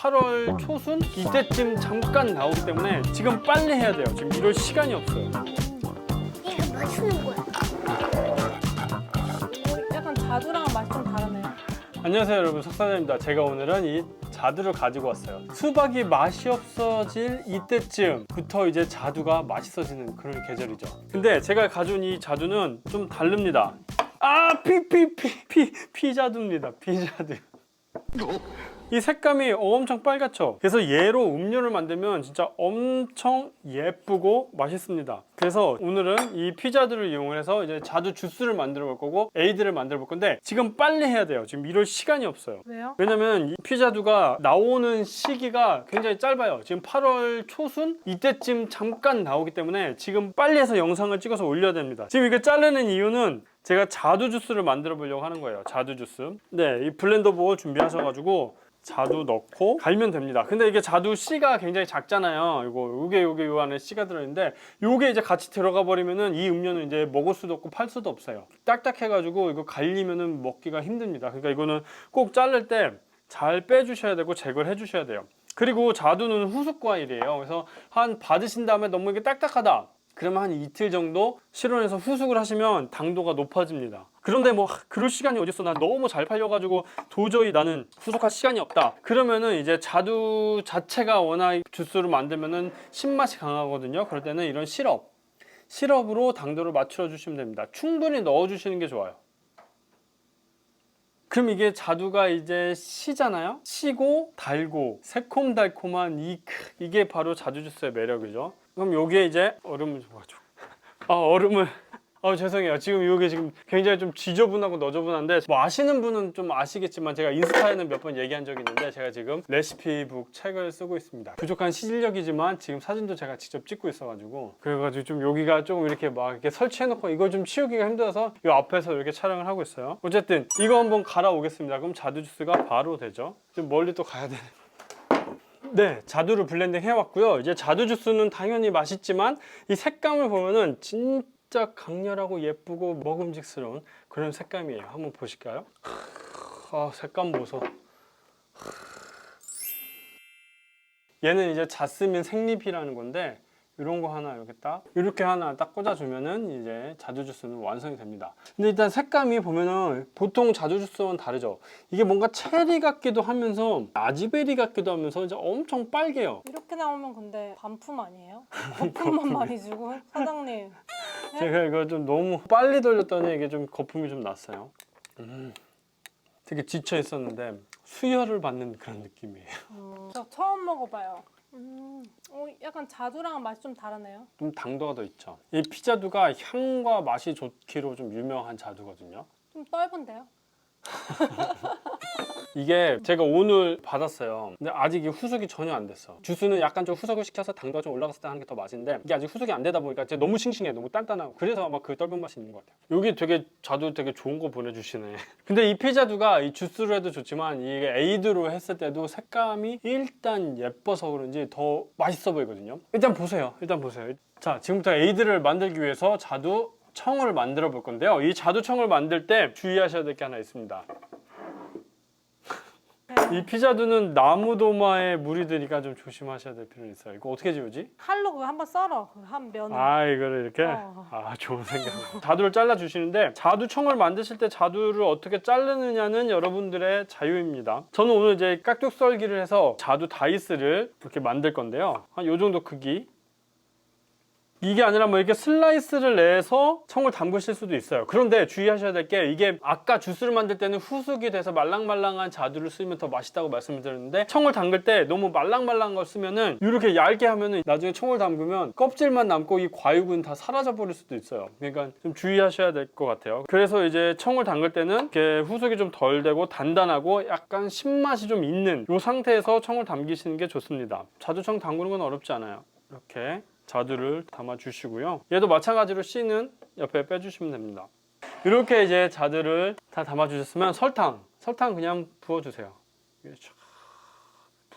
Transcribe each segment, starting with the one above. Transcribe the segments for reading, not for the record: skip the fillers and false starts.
8월 초순 이때쯤 잠깐 나오기 때문에 지금 빨리 해야 돼요. 지금 이럴 시간이 없어요. 이게 맛있는 거야. 약간 자두랑 맛이 좀 다르네요. 안녕하세요 여러분, 석사장입니다. 제가 오늘은 이 자두를 가지고 왔어요. 수박이 맛이 없어질 이때쯤부터 이제 자두가 맛있어지는 그런 계절이죠. 근데 제가 가져온 이 자두는 좀 다릅니다. 피자두입니다. 피자두. 이 색감이 엄청 빨갛죠. 그래서 얘로 음료를 만들면 진짜 엄청 예쁘고 맛있습니다. 그래서 오늘은 이 피자들을 이용해서 이제 자두 주스를 만들어 볼 거고 에이드를 만들어 볼 건데 지금 빨리 해야 돼요. 지금 이럴 시간이 없어요. 왜요? 왜냐면 이 피자두가 나오는 시기가 굉장히 짧아요. 지금 8월 초순 이때쯤 잠깐 나오기 때문에 지금 빨리 해서 영상을 찍어서 올려야 됩니다. 지금 이거 자르는 이유는 제가 자두 주스를 만들어 보려고 하는 거예요. 자두 주스. 네, 이 블렌더 볼 준비하셔가지고 자두 넣고 갈면 됩니다. 근데 이게 자두 씨가 굉장히 작잖아요. 요게 요 안에 씨가 들어있는데 요게 이제 같이 들어가 버리면은 이 음료는 이제 먹을 수도 없고 팔 수도 없어요. 딱딱해가지고 이거 갈리면은 먹기가 힘듭니다. 그러니까 이거는 꼭 자를 때 잘 빼주셔야 되고 제거를 해주셔야 돼요. 그리고 자두는 후숙 과일이에요. 그래서 한 받으신 다음에 너무 이게 딱딱하다. 그러면 한 이틀 정도 실온에서 후숙을 하시면 당도가 높아집니다. 그런데 뭐 그럴 시간이 어딨어. 나 너무 잘 팔려가지고 도저히 나는 후숙할 시간이 없다. 그러면은 이제 자두 자체가 워낙 주스로 만들면은 신맛이 강하거든요. 그럴 때는 이런 시럽으로 당도를 맞춰 주시면 됩니다. 충분히 넣어 주시는 게 좋아요. 그럼 이게 자두가 이제 시잖아요. 시고 달고 새콤달콤한 이게 바로 자두 주스의 매력이죠. 그럼 여기에 이제 얼음을 좀 가지고 얼음을 죄송해요. 지금 이게 지금 굉장히 좀 지저분하고 너저분한데 뭐 아시는 분은 좀 아시겠지만 제가 인스타에는 몇 번 얘기한 적이 있는데 제가 지금 레시피북 책을 쓰고 있습니다. 부족한 실력이지만 지금 사진도 제가 직접 찍고 있어가지고 그래가지고 좀 여기가 조금 이렇게 막 이렇게 설치해놓고 이걸 좀 치우기가 힘들어서 이 앞에서 이렇게 촬영을 하고 있어요. 어쨌든 이거 한번 갈아 오겠습니다. 그럼 자두 주스가 바로 되죠. 좀 멀리 또 가야 되네. 네, 자두를 블렌딩 해왔고요. 이제 자두 주스는 당연히 맛있지만 이 색감을 보면은 진짜 강렬하고 예쁘고 먹음직스러운 그런 색감이에요. 한번 보실까요? 색감 보소. 얘는 이제 자스민 생잎이라는 건데 이런 거 하나 이렇게 하나 딱 꽂아주면은 이제 자두 주스는 완성이 됩니다. 근데 일단 색감이 보면은 보통 자두 주스와는 다르죠. 이게 뭔가 체리 같기도 하면서 아지베리 같기도 하면서 이제 엄청 빨개요. 이렇게 나오면 근데 반품 아니에요? 거품만 많이 주고 사장님. 제가 이거 좀 너무 빨리 돌렸더니 이게 좀 거품이 좀 났어요. 되게 지쳐 있었는데 수혈을 받는 그런 느낌이에요. 저 처음 먹어봐요. 약간 자두랑 맛이 좀 다르네요. 좀 당도가 더 있죠. 이 피자두가 향과 맛이 좋기로 좀 유명한 자두거든요. 좀 떫은데요? 이게 제가 오늘 받았어요. 근데 아직 이게 후숙이 전혀 안 됐어. 주스는 약간 좀 후숙을 시켜서 당도가 좀 올라갔을 때 하는 게 더 맛인데 이게 아직 후숙이 안 되다 보니까 너무 싱싱해, 너무 단단하고 그래서 아마 그 떫은 맛이 있는 것 같아요. 여기 되게 자두 되게 좋은 거 보내주시네. 근데 이 피자두가 이 주스로 해도 좋지만 이게 에이드로 했을 때도 색감이 일단 예뻐서 그런지 더 맛있어 보이거든요. 일단 보세요. 자, 지금부터 에이드를 만들기 위해서 자두 청을 만들어 볼 건데요. 이 자두청을 만들 때 주의하셔야 될 게 하나 있습니다. 이 피자두는 나무도마에 물이 드니까 좀 조심하셔야 될 필요는 있어요. 이거 어떻게 지우지? 칼로 그거 한번 썰어. 한 면을. 이거를 이렇게? 좋은 생각. 자두를 잘라 주시는데 자두청을 만드실 때 자두를 어떻게 자르느냐는 여러분들의 자유입니다. 저는 오늘 이제 깍둑 썰기를 해서 자두 다이스를 이렇게 만들 건데요. 한 요 정도 크기. 이게 아니라 뭐 이렇게 슬라이스를 내서 청을 담그실 수도 있어요. 그런데 주의하셔야 될 게 이게 아까 주스를 만들 때는 후숙이 돼서 말랑말랑한 자두를 쓰면 더 맛있다고 말씀을 드렸는데 청을 담글 때 너무 말랑말랑한 걸 쓰면은 이렇게 얇게 하면은 나중에 청을 담그면 껍질만 남고 이 과육은 다 사라져 버릴 수도 있어요. 그러니까 좀 주의하셔야 될 것 같아요. 그래서 이제 청을 담글 때는 이렇게 후숙이 좀 덜 되고 단단하고 약간 신맛이 좀 있는 이 상태에서 청을 담기시는 게 좋습니다. 자두청 담그는 건 어렵지 않아요. 이렇게 자두를 담아 주시고요. 얘도 마찬가지로 씨는 옆에 빼주시면 됩니다. 이렇게 이제 자두를 다 담아 주셨으면 설탕 그냥 부어 주세요.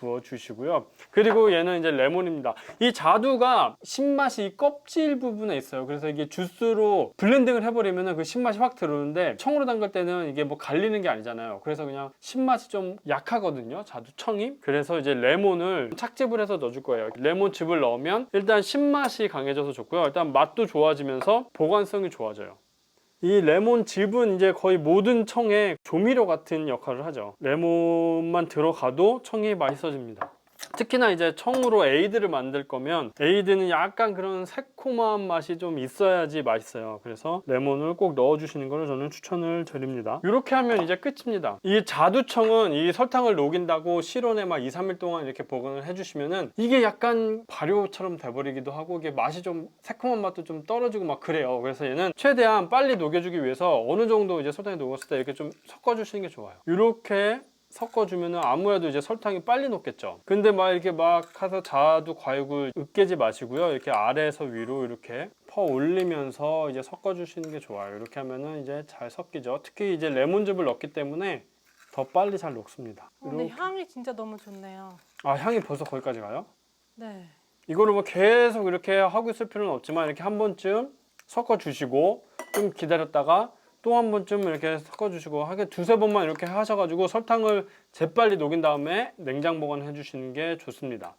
부어주시고요. 그리고 얘는 이제 레몬입니다. 이 자두가 신맛이 이 껍질 부분에 있어요. 그래서 이게 주스로 블렌딩을 해버리면 그 신맛이 확 들어오는데 청으로 담글 때는 이게 뭐 갈리는 게 아니잖아요. 그래서 그냥 신맛이 좀 약하거든요. 자두청이. 그래서 이제 레몬을 착즙을 해서 넣어줄 거예요. 레몬즙을 넣으면 일단 신맛이 강해져서 좋고요. 일단 맛도 좋아지면서 보관성이 좋아져요. 이 레몬즙은 이제 거의 모든 청에 조미료 같은 역할을 하죠. 레몬만 들어가도 청이 맛있어집니다. 특히나 이제 청으로 에이드를 만들 거면 에이드는 약간 그런 새콤한 맛이 좀 있어야지 맛있어요. 그래서 레몬을 꼭 넣어주시는 걸 저는 추천을 드립니다. 이렇게 하면 이제 끝입니다. 이 자두청은 이 설탕을 녹인다고 실온에 막 2, 3일 동안 이렇게 보관을 해주시면은 이게 약간 발효처럼 돼버리기도 하고 이게 맛이 좀 새콤한 맛도 좀 떨어지고 막 그래요. 그래서 얘는 최대한 빨리 녹여주기 위해서 어느 정도 이제 설탕이 녹았을 때 이렇게 좀 섞어주시는 게 좋아요. 이렇게 섞어주면 아무래도 이제 설탕이 빨리 녹겠죠. 근데 막 이렇게 막 해서 자두 과육을 으깨지 마시고요. 이렇게 아래에서 위로 이렇게 퍼 올리면서 이제 섞어주시는 게 좋아요. 이렇게 하면은 이제 잘 섞이죠. 특히 이제 레몬즙을 넣기 때문에 더 빨리 잘 녹습니다. 근데 이렇게. 향이 진짜 너무 좋네요. 아, 향이 벌써 거기까지 가요? 네. 이거를 뭐 계속 이렇게 하고 있을 필요는 없지만 이렇게 한 번쯤 섞어주시고 좀 기다렸다가 또 한 번쯤 이렇게 섞어주시고 하게 두세 번만 이렇게 하셔가지고 설탕을 재빨리 녹인 다음에 냉장 보관해 주시는 게 좋습니다.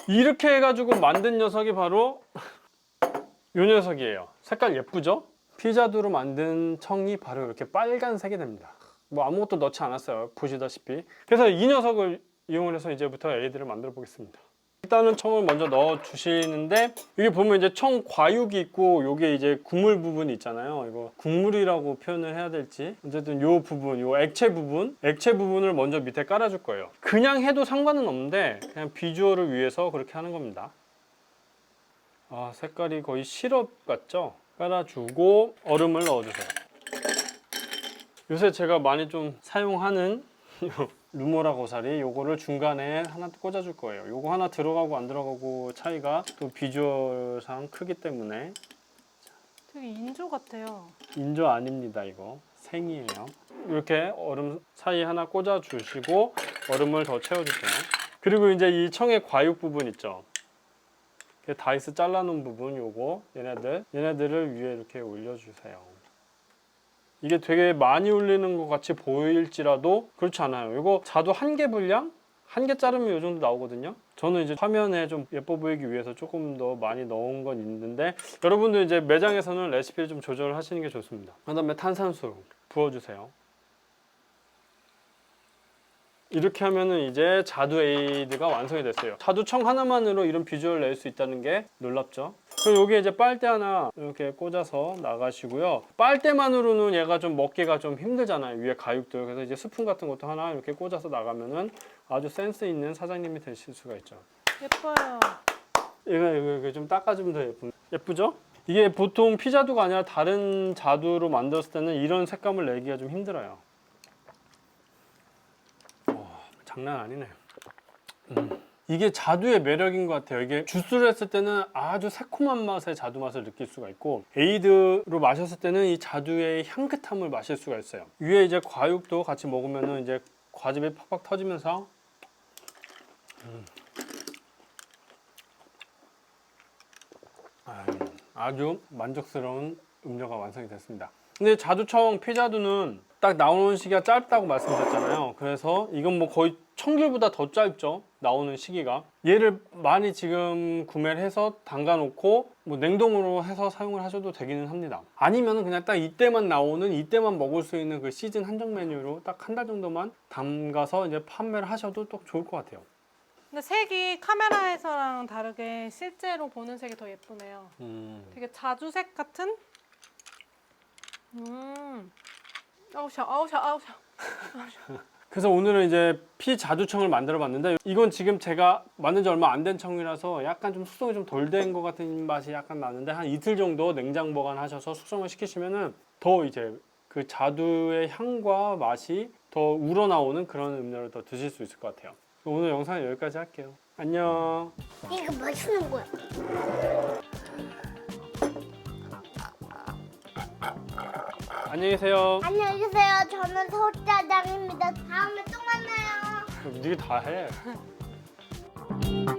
이렇게 해가지고 만든 녀석이 바로 이 녀석이에요. 색깔 예쁘죠? 피자두로 만든 청이 바로 이렇게 빨간색이 됩니다. 뭐 아무것도 넣지 않았어요. 보시다시피. 그래서 이 녀석을 이용해서 이제부터 에이드를 만들어 보겠습니다. 일단은 청을 먼저 넣어 주시는데 여기 보면 이제 청 과육이 있고 요게 이제 국물 부분이 있잖아요. 이거 국물이라고 표현을 해야 될지 어쨌든 요 부분, 요 액체 부분을 먼저 밑에 깔아줄 거예요. 그냥 해도 상관은 없는데 그냥 비주얼을 위해서 그렇게 하는 겁니다. 아, 색깔이 거의 시럽 같죠? 깔아주고 얼음을 넣어주세요. 요새 제가 많이 좀 사용하는 루모라 고사리 요거를 중간에 하나 꽂아줄 거예요. 요거 하나 들어가고 안 들어가고 차이가 또 비주얼상 크기 때문에. 되게 인조 같아요. 인조 아닙니다. 이거 생이에요. 이렇게 얼음 사이에 하나 꽂아주시고 얼음을 더 채워주세요. 그리고 이제 이 청의 과육 부분 있죠. 다이스 잘라놓은 부분 요거 얘네들을 위에 이렇게 올려주세요. 이게 되게 많이 올리는 것 같이 보일지라도 그렇지 않아요. 이거 자두 한 개 분량? 한 개 자르면 이 정도 나오거든요. 저는 이제 화면에 좀 예뻐 보이기 위해서 조금 더 많이 넣은 건 있는데 여러분들 이제 매장에서는 레시피를 좀 조절을 하시는 게 좋습니다. 그 다음에 탄산수 부어주세요. 이렇게 하면은 이제 자두 에이드가 완성이 됐어요. 자두청 하나만으로 이런 비주얼을 낼 수 있다는 게 놀랍죠. 그리고 여기에 이제 빨대 하나 이렇게 꽂아서 나가시고요. 빨대만으로는 얘가 좀 먹기가 좀 힘들잖아요. 위에 가육들. 그래서 이제 스푼 같은 것도 하나 이렇게 꽂아서 나가면은 아주 센스 있는 사장님이 되실 수가 있죠. 예뻐요. 이거 좀 닦아주면 더 예쁘죠? 이게 보통 피자두가 아니라 다른 자두로 만들었을 때는 이런 색감을 내기가 좀 힘들어요. 장난 아니네. 이게 자두의 매력인 것 같아요. 이게 주스를 했을 때는 아주 새콤한 맛의 자두 맛을 느낄 수가 있고 에이드로 마셨을 때는 이 자두의 향긋함을 마실 수가 있어요. 위에 이제 과육도 같이 먹으면은 이제 과즙이 팍팍 터지면서 아주 만족스러운 음료가 완성이 됐습니다. 근데 자두청 피자두는 딱 나오는 시기가 짧다고 말씀드렸잖아요. 그래서 이건 뭐 거의 청귤보다 더 짧죠. 나오는 시기가. 얘를 많이 지금 구매를 해서 담가 놓고 뭐 냉동으로 해서 사용을 하셔도 되기는 합니다. 아니면 그냥 딱 이때만 나오는 이때만 먹을 수 있는 그 시즌 한정 메뉴로 딱 한 달 정도만 담가서 이제 판매를 하셔도 또 좋을 것 같아요. 근데 색이 카메라에서랑 다르게 실제로 보는 색이 더 예쁘네요. 되게 자주색 같은? 아우샤. 그래서 오늘은 이제 피자두청을 만들어 봤는데 이건 지금 제가 만든 지 얼마 안 된 청이라서 약간 좀 숙성이 좀 덜 된 것 같은 맛이 약간 나는데 한 이틀 정도 냉장 보관하셔서 숙성을 시키시면은 더 이제 그 자두의 향과 맛이 더 우러나오는 그런 음료를 더 드실 수 있을 것 같아요. 오늘 영상은 여기까지 할게요. 안녕. 이거 뭐 주는 거야? 안녕히 계세요. 안녕히 계세요. 저는 서짜장입니다. 다음에 또 만나요. 니가 다 해. 네.